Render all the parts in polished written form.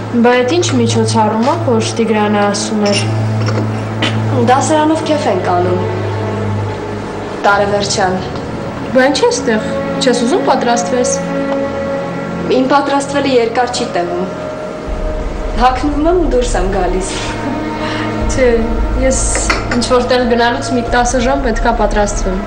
Բա այդ ինչ միջոցառում է, որ Տիգրանը ասում էր։ Դասարանով քեֆ ենք անում։ Տարեվերջյան։ Բա ինչ ես տեղ, չես ուզում պատրաստվես։ Իմ պատրաստվելը երկար չի տևում։ Հագնվում եմ ու դուրս եմ գալիս։ Չէ, ես ինչ-որ տեղ գնալուց մի 10 ժամ պետքա պատրաստվեմ։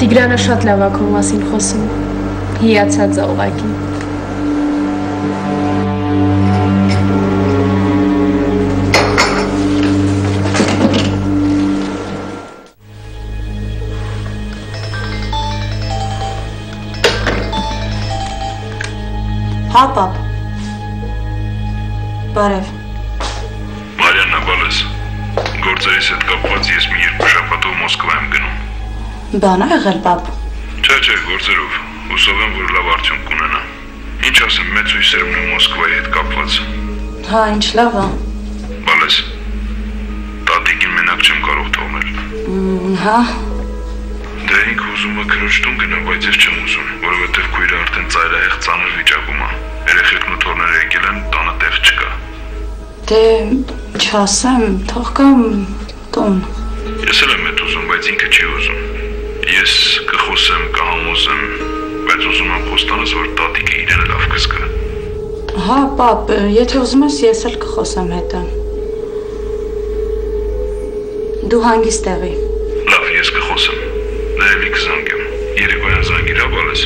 Տիգրանը շատ լավ է քո մասին խոսում, հիացած է ուղղակի։ Հա, պապ։ Բարև։ Մարիաննա, բալես, գործերիս հետ կապված ես մի 2 շաբաթով Մոսկվա եմ գնում։ Բան ա եղել, պապ։ Չէ, գործերով, հուսով եմ, որ լավ արդյունք կունենա։ Ինչ ասեմ, մեծ հույսեր ունեմ Մոսկվայի հետ կապված։ Հա, ինչ լավ ա։ Բալես, տատիկին մենակ չեմ կարող թողնել։ Հա։ Դե ինքը ուզում է քրոջ տուն գնա, բայց ես չեմ ուզում, որովհետև քույրը արդեն ծայրահեղ ծանր վիճակում է։ Երեխեքն ու թորները եկել են, տանը տեղ չկա։ Դե, չասեմ, թող կամ տուն։ Ես էլ եմ այդ ուզում, բայց ինքը չի ուզում։ Ես կխոսեմ, կհամոզեմ, բայց ուզում եմ խոստանաս, որ տատիկը իրեն լավ կզգա։ Հա, պապ, եթե ուզում ես, ես էլ կխոսեմ հետը։ Դու հանգիստ եղի։ Լավ, ես կխոսեմ։ Նայելի կզանգեմ։ Երեկոյան զանգիրա, բալես։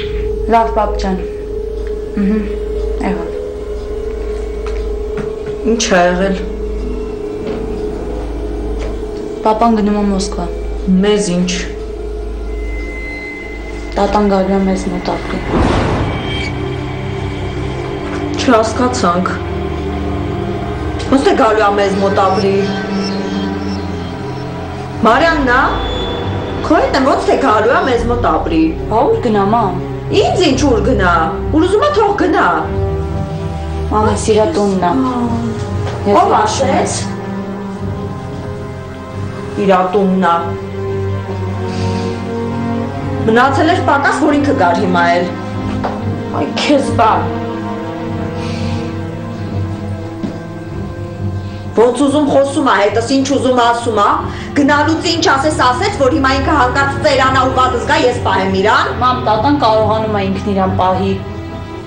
Լավ, պապ ջան։ Եղավ։ Ինչ ա եղել։ Պապան գնում է Մոսկվա։ Մեզ ինչ։ Տատան գալու է մեզ մոտ ապրի։ Չհասկացանք։ Ոնց է գալու է մեզ մոտ ապրի։ Մարիաննա, քո հետ եմ ոնց է գալու է մեզ մոտ ապրի։ Հա ուր գնա, մամ։ Ինձ ինչ ուր գնա։ Ուր ուզում է թող գնա։ Մամա սիրա տունն է։ Ո՞վ ասեց։ Իրա տունն է։ Մնացել էր պակաս, որ ինքը գար հիմա էլ։ Այ քեզ բան։ Ոնց ուզում խոսում է, հետս ինչ ուզում ասում է, գնալուց ինչ ասեց, որ հիմա ինքը հանկարծ ծերանա ու վատ զգա, ես պահեմ իրան։ Մամ, տատան կարողանում է ինքն իրան պահի։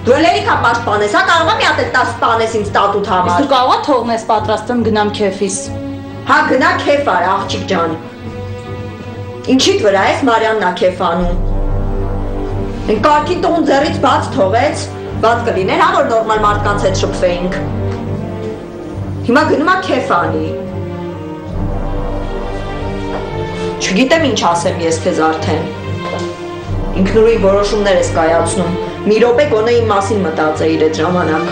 Դու էլ երիքա պաշտպանես, հա, կարող եմ մի հատ էլ տաս սպանես ինձ տատուտ համար։ Իսկ դու կարող ես թողնես, պատրաստեմ գնամ քեֆիս։ Հա, գնա քեֆ արա, աղջիկ ջան։ Ինչիդ վրա ես Մարիաննա քեֆ անում։ Են կարգին տուն ձեռից բաց թողեց, բաց կլիներ, հա, որ նորմալ մարդկանց հետ շփվեինք։ Հիմա գնում է քեֆ անի։ Չգիտեմ ինչ ասեմ ես քեզ արդեն։ Ինքնուրույն որոշումներ ես կայացնում։ Մի րոպե գոնե իմ մասին մտածեիր այդ ժամանակ։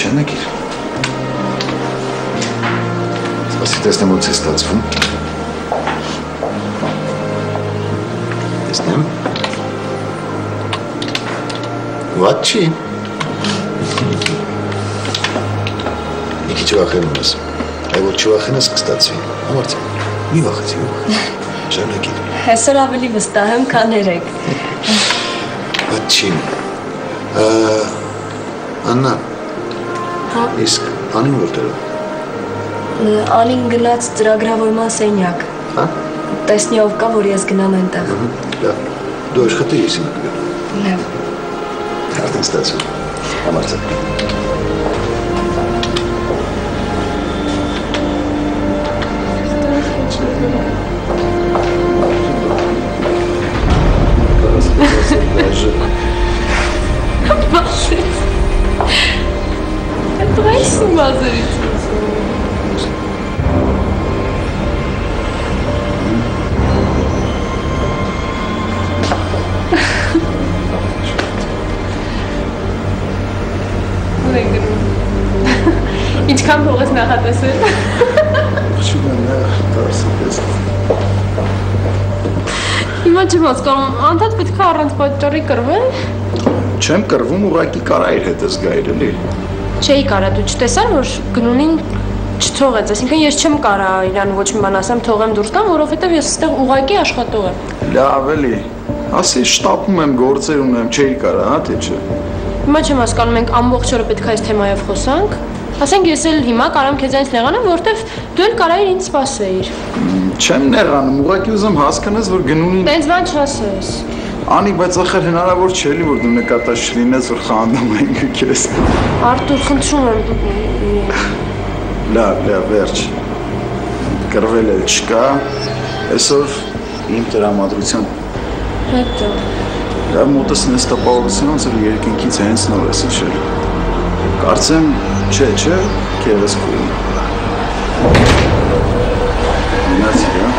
Շանակիր։ Սպասի տեսնեմ ոնց է ստացվում։ Տեսնեմ։ Վատ չի։ Մի քիչ վախենում ես։ Այ որ չվախենաս կստացվի։ Համարձակ։ Մի վախեցի։ Շանակիր։ Այսօր ավելի վստահ եմ, քան երեկ։ Վատ չի։ Աննա։ Հա։ Իսկ Անին որտեղ է։ Անին գնաց ծրագրավորման սենյակ։ Հա։ Տեսնի ով կա, որ ես գնամ այնտեղ։ Լավ։ Դու աշխատի ես ինքը գնա։ Լավ։ Արդեն ստացվում։ Համարձակ։ Այսին մազերից։ Այդքան փող ես նախատեսել։ Հիմա չեմ հասկանում, անդադ պետք է առանց պատճառի կռվել։ Չեմ կռվում, ուղղակի կարա իր հետս գայր էլի։ Չէի կարա, դու չտեսար, որ գնունին չթողեց, այսինքն ես չեմ կարա իրան ոչ մի բան ասեմ, թողեմ դուրս տամ, որովհետև ես այստեղ ուղղակի աշխատող եմ։ Լավ էլի, ասի շտապում եմ, գործեր ունեմ, չէի կարա, հա թե չէ։ Հիմա չեմ հասկանում, մենք ամբողջ օրը պետք է այս թեմայով խոսանք։ Ասենք ես էլ հիմա կարամ քեզանից նեղանամ, որտեվ դու էլ կարայիր ինձ սպասեիր։ Չեմ նեղանում, ուղղակի ուզում հասկանաս, որ գնունին… Տենց բան չասես։ Անի, բայց ախր հնարավոր չէ էլի, որ դու նկատած չլինես, որ խանդում ենք քեզ։ Արտուր, խնդրում եմ։ Լավ, վերջ։ Կռվել էլ չկա, այսօր իմ տրամադրության Հետո։ Լավ մոտս Նեստա Պավլոսյան ոնց էլ երկինքից հենց նոր ես իջել։ Կարծեմ, չէ, քեզ քույրն։ Մնացի, հա։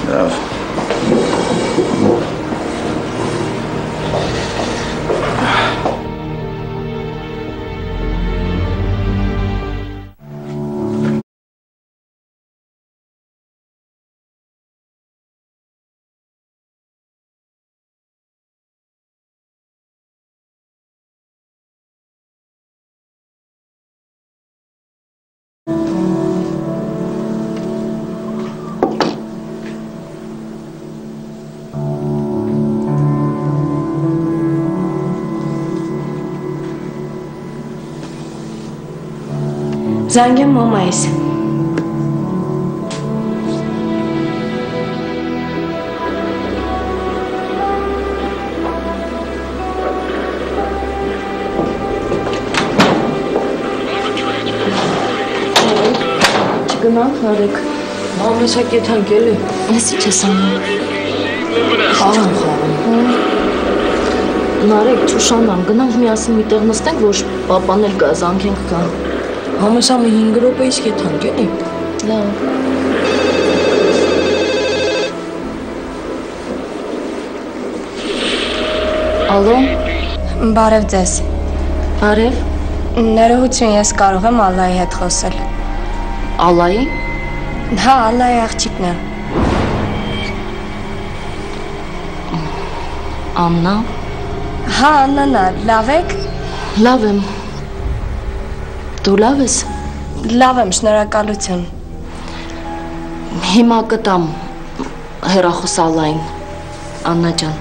Լավ։ Զանգեմ մամայիս։ Չգնանք նարեք։ Մամեսակ եթանք էլի։ Ես ինչ ես անում։ Խաղան։ Նարեք, չուշանան, գնանք միասին մի տեղ նստենք, որ պապան էլ գա, զանգենք կան։ Համեսա մի 5 րոպեից եթանք էլի։ Լավ։ Ալո։ Բարև ձեզ։ Բարև։ Ներողություն, ես կարող եմ Ալլայի հետ խոսել։ Ալլայի։ Հա, Ալլայի աղջիկն է։ Աննա։ Հա, Աննան է, լավ եք։ Լավ եմ։ Դու լավ ես։ Լավ եմ, շնորհակալություն։ Հիմա կտամ հեռախոս Ալլային, Աննա ջան։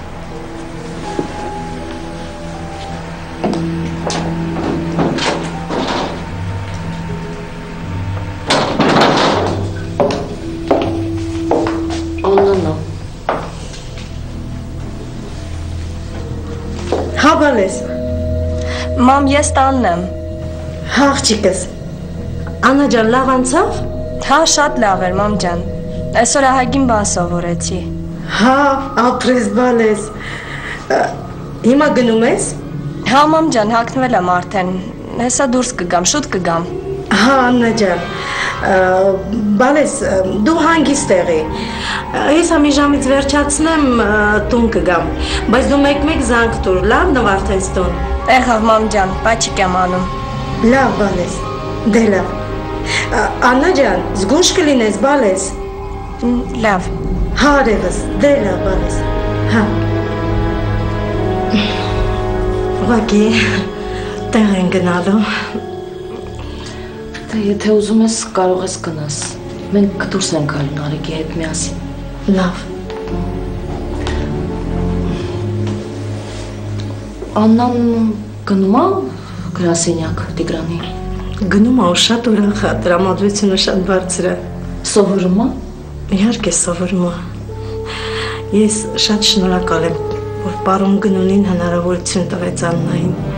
Աննա։ Հա, բալես։ Մամ, ես տանն եմ։ Հա, աղջիկս։ Աննա ջան, լավ անցավ։ Հա, շատ լավ էր, մամ ջան։ Այսօր ահագին բան սովորեցի։ Հա, ապրես բալես։ Հիմա գնում ես։ Հա, մամ ջան, հագնվել եմ արդեն։ Հեսա դուրս կգամ, շուտ կգամ։ Հա, Աննա ջան։ Բալես, դու հանգիստ եղի։ Ես մի ժամից վերջացնեմ, տուն կգամ։ Բայց դու մեկ-մեկ զանգ տուր, լավ նվարդես տուն։ Եղավ, մամ ջան, պաչիկ եմ անում։ Լավ, բալես։ Դե լավ։ Աննա ջան, զգույշ կլինես, բալես։ Լավ։ Հա, արևս, դե լավ, բալես։ Հա։ Ուղղակի տեղ են գնալու։ Դե եթե ուզում ես, կարող ես գնաս։ Մենք դուրս ենք գալու Նարեկի հետ միասին։ Լավ։ Աննան գնում է գրասենյակ Տիգրանի։ Գնում է ու շատ ուրախ է, տրամադրությունը շատ բարձր է։ Սովորում է։ Իհարկե սովորում է։ Ես շատ շնորհակալ եմ, որ պարոն Գնունին հնարավորություն տվեց Աննային։